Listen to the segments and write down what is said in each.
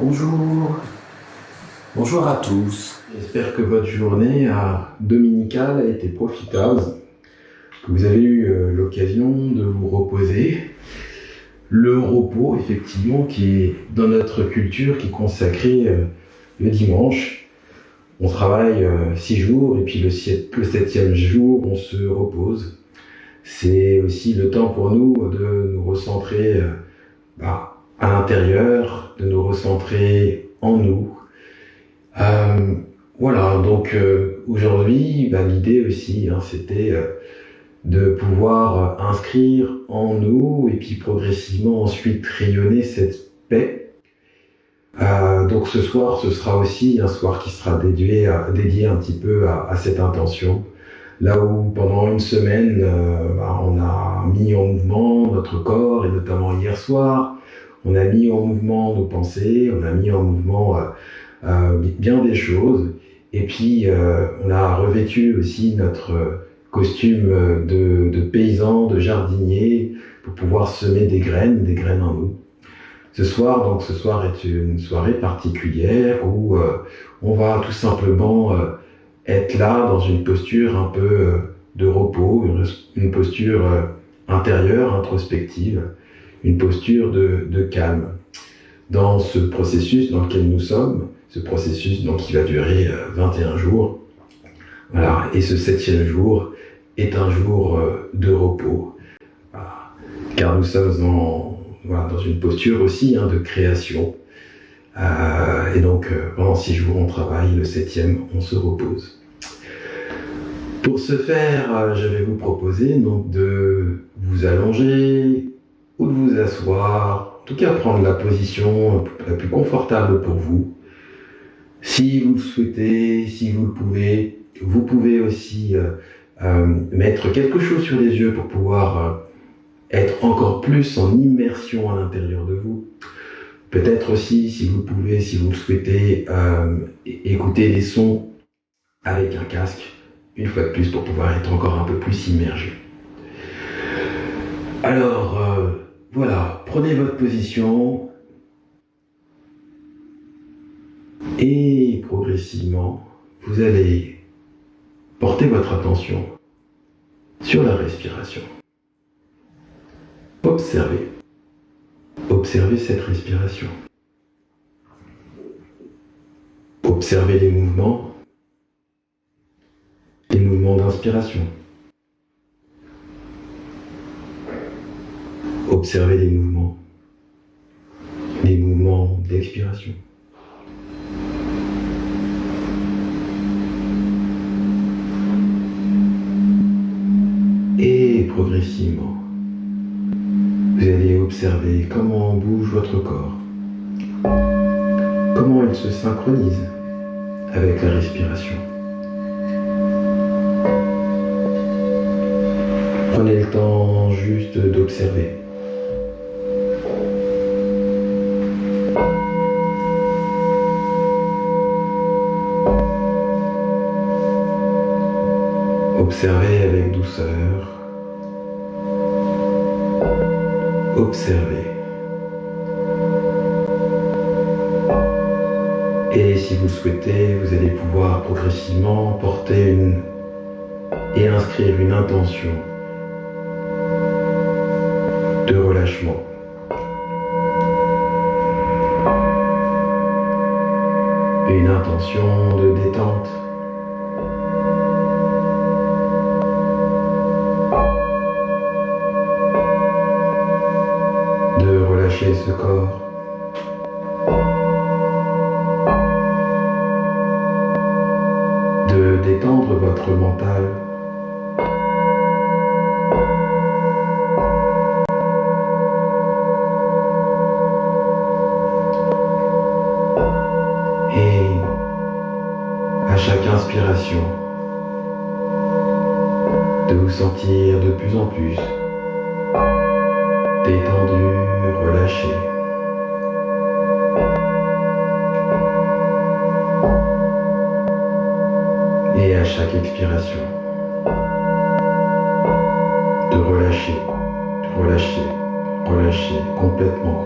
Bonjour, bonjour à tous. J'espère que votre journée dominicale a été profitable, que vous avez eu l'occasion de vous reposer. Le repos, effectivement, qui est dans notre culture, qui est consacré le dimanche. On travaille 6 jours et puis le 7e jour, on se repose. C'est aussi le temps pour nous de nous recentrer à l'intérieur, de nous recentrer en nous. Voilà, donc aujourd'hui, l'idée aussi, c'était de pouvoir inscrire en nous et puis progressivement ensuite rayonner cette paix. Donc ce soir, ce sera aussi un soir qui sera dédié un petit peu à cette intention. Là où pendant une semaine, on a mis en mouvement notre corps, et notamment hier soir, on a mis en mouvement nos pensées, on a mis en mouvement bien des choses. Et puis, on a revêtu aussi notre costume de paysan, de jardinier, pour pouvoir semer des graines en nous. Ce soir est une soirée particulière où on va tout simplement être là dans une posture un peu de repos, une posture intérieure, introspective, une posture de calme. Dans ce processus dans lequel nous sommes, ce processus donc, qui va durer 21 jours, voilà, et ce 7e jour est un jour de repos, car nous sommes dans une posture aussi de création. Et donc, pendant 6 jours, on travaille, le 7e, on se repose. Pour ce faire, je vais vous proposer donc de vous allonger ou de vous asseoir, en tout cas prendre la position la plus confortable pour vous. Si vous le souhaitez, si vous le pouvez aussi mettre quelque chose sur les yeux pour pouvoir être encore plus en immersion à l'intérieur de vous. Peut-être aussi, si vous le souhaitez, écouter les sons avec un casque, une fois de plus, pour pouvoir être encore un peu plus immergé. Alors, voilà, prenez votre position et progressivement, vous allez porter votre attention sur la respiration. Observez cette respiration. Observez les mouvements d'inspiration. Observez les mouvements d'expiration. Et progressivement, vous allez observer comment bouge votre corps, comment il se synchronise avec la respiration. Prenez le temps juste d'observer. Observez avec douceur. Observez. Et si vous le souhaitez, vous allez pouvoir progressivement porter et inscrire une intention de relâchement. Une intention de détente. De relâcher ce corps. De détendre votre mental. Et à chaque inspiration, de vous sentir de plus en plus détendu, relâché. Et à chaque expiration, de relâcher, relâcher complètement.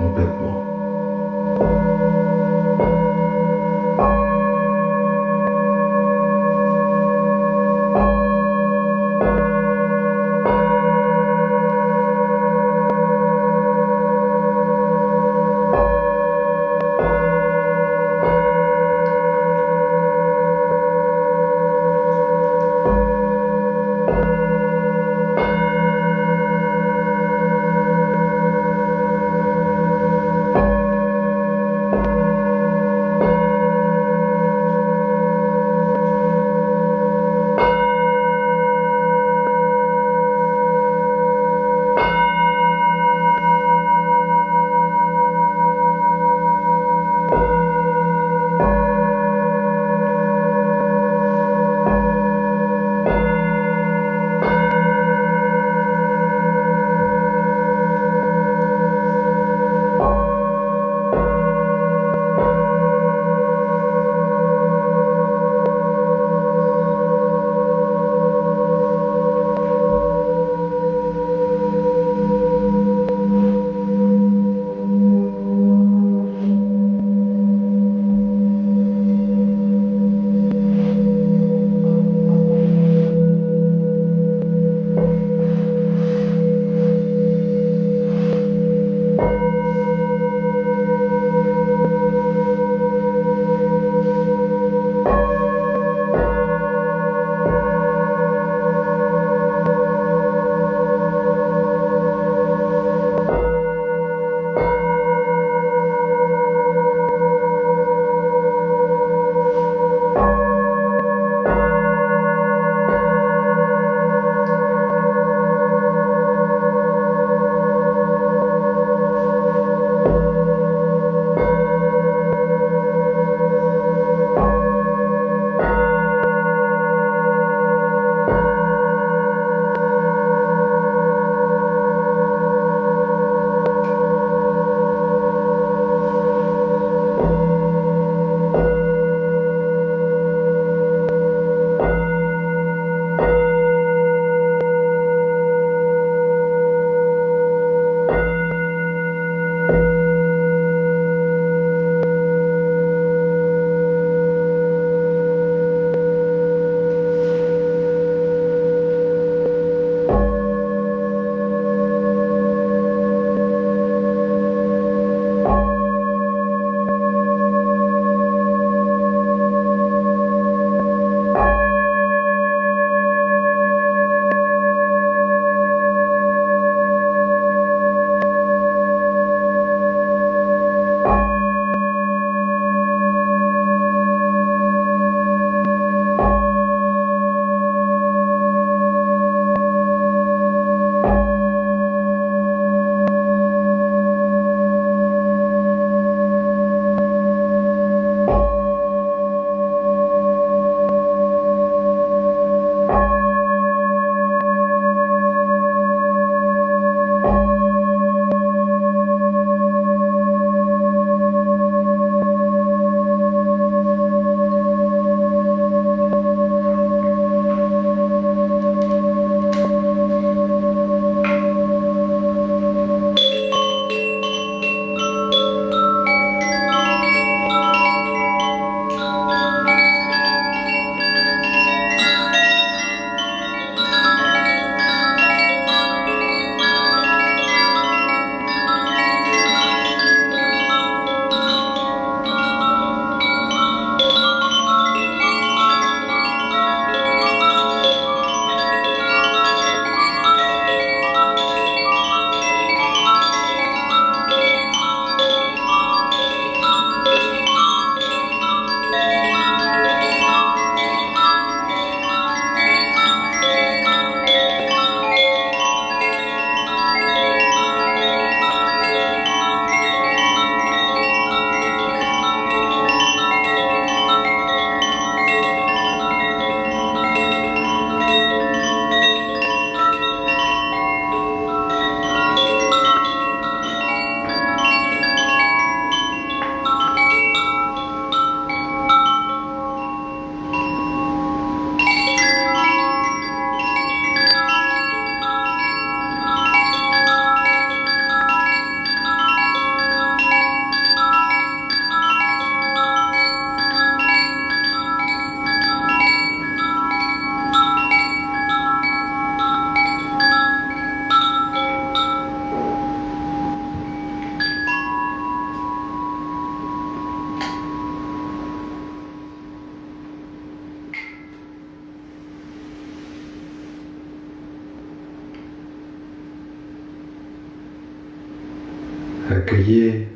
Accueillez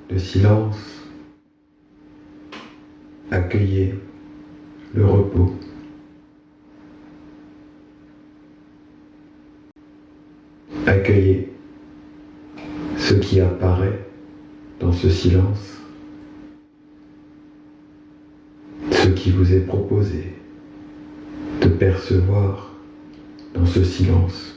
le silence, accueillez le repos. Accueillez ce qui apparaît dans ce silence, ce qui vous est proposé de percevoir dans ce silence.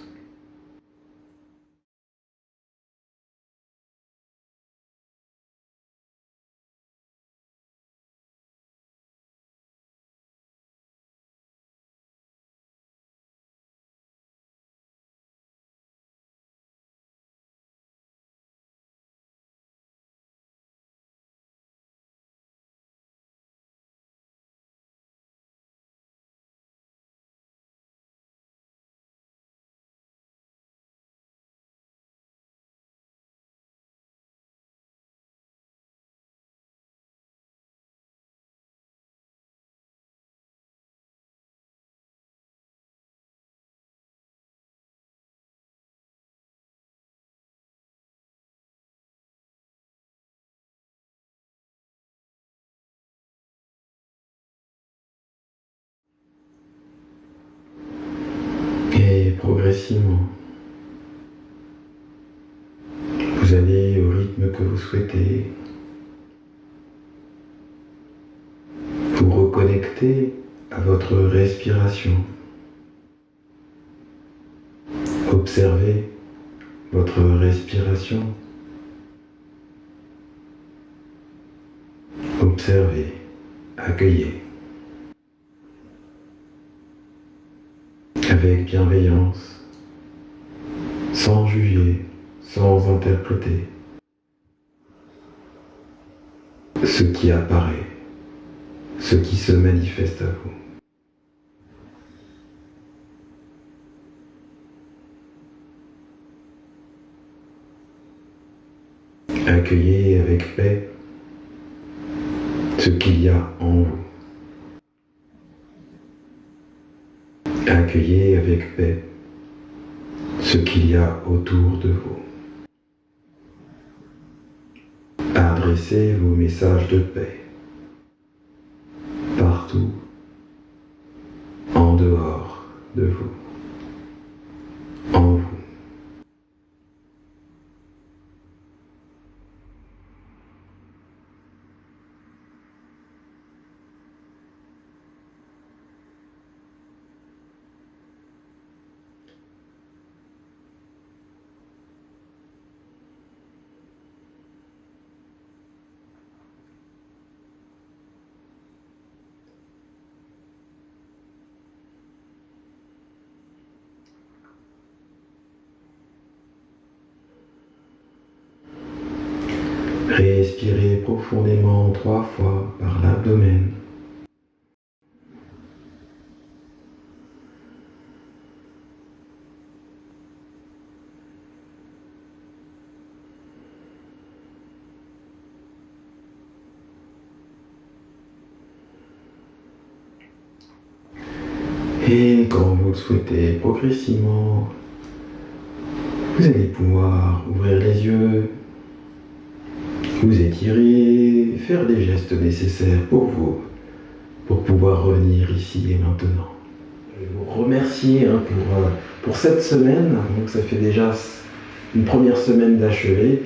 Et progressivement, vous allez au rythme que vous souhaitez. Vous reconnectez à votre respiration. Observez votre respiration. Observez, accueillez. Avec bienveillance, sans juger, sans interpréter. Ce qui apparaît, ce qui se manifeste à vous. Accueillez avec paix ce qu'il y a en vous. Accueillez avec paix ce qu'il y a autour de vous. Adressez vos messages de paix partout, en dehors de vous, en vous. Respirez profondément 3 fois par l'abdomen. Et quand vous le souhaitez, progressivement, vous allez pouvoir ouvrir les yeux, vous étirer, faire les gestes nécessaires pour vous, pour pouvoir revenir ici et maintenant. Je vais vous remercier pour cette semaine. Donc ça fait déjà une première semaine d'achevée.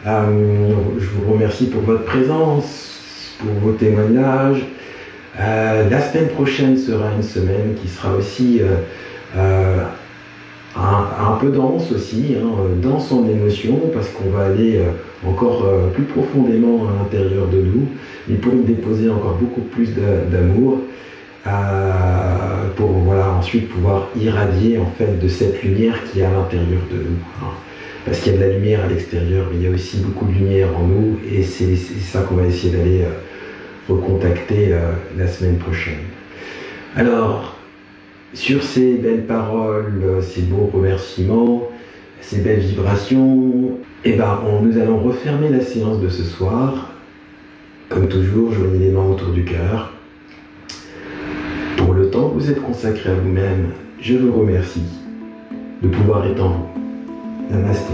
Je vous remercie pour votre présence, pour vos témoignages. La semaine prochaine sera une semaine qui sera aussi un peu dense aussi, dense en émotion, parce qu'on va aller encore plus profondément à l'intérieur de nous, mais pour nous déposer encore beaucoup plus d'amour, pour ensuite pouvoir irradier en fait de cette lumière qui est à l'intérieur de nous. Parce qu'il y a de la lumière à l'extérieur, mais il y a aussi beaucoup de lumière en nous, et c'est ça qu'on va essayer d'aller recontacter la semaine prochaine. Alors, sur ces belles paroles, ces beaux remerciements, ces belles vibrations, nous allons refermer la séance de ce soir. Comme toujours, joignez les mains autour du cœur. Pour le temps que vous êtes consacré à vous-même, je vous remercie de pouvoir être en vous. Namasté.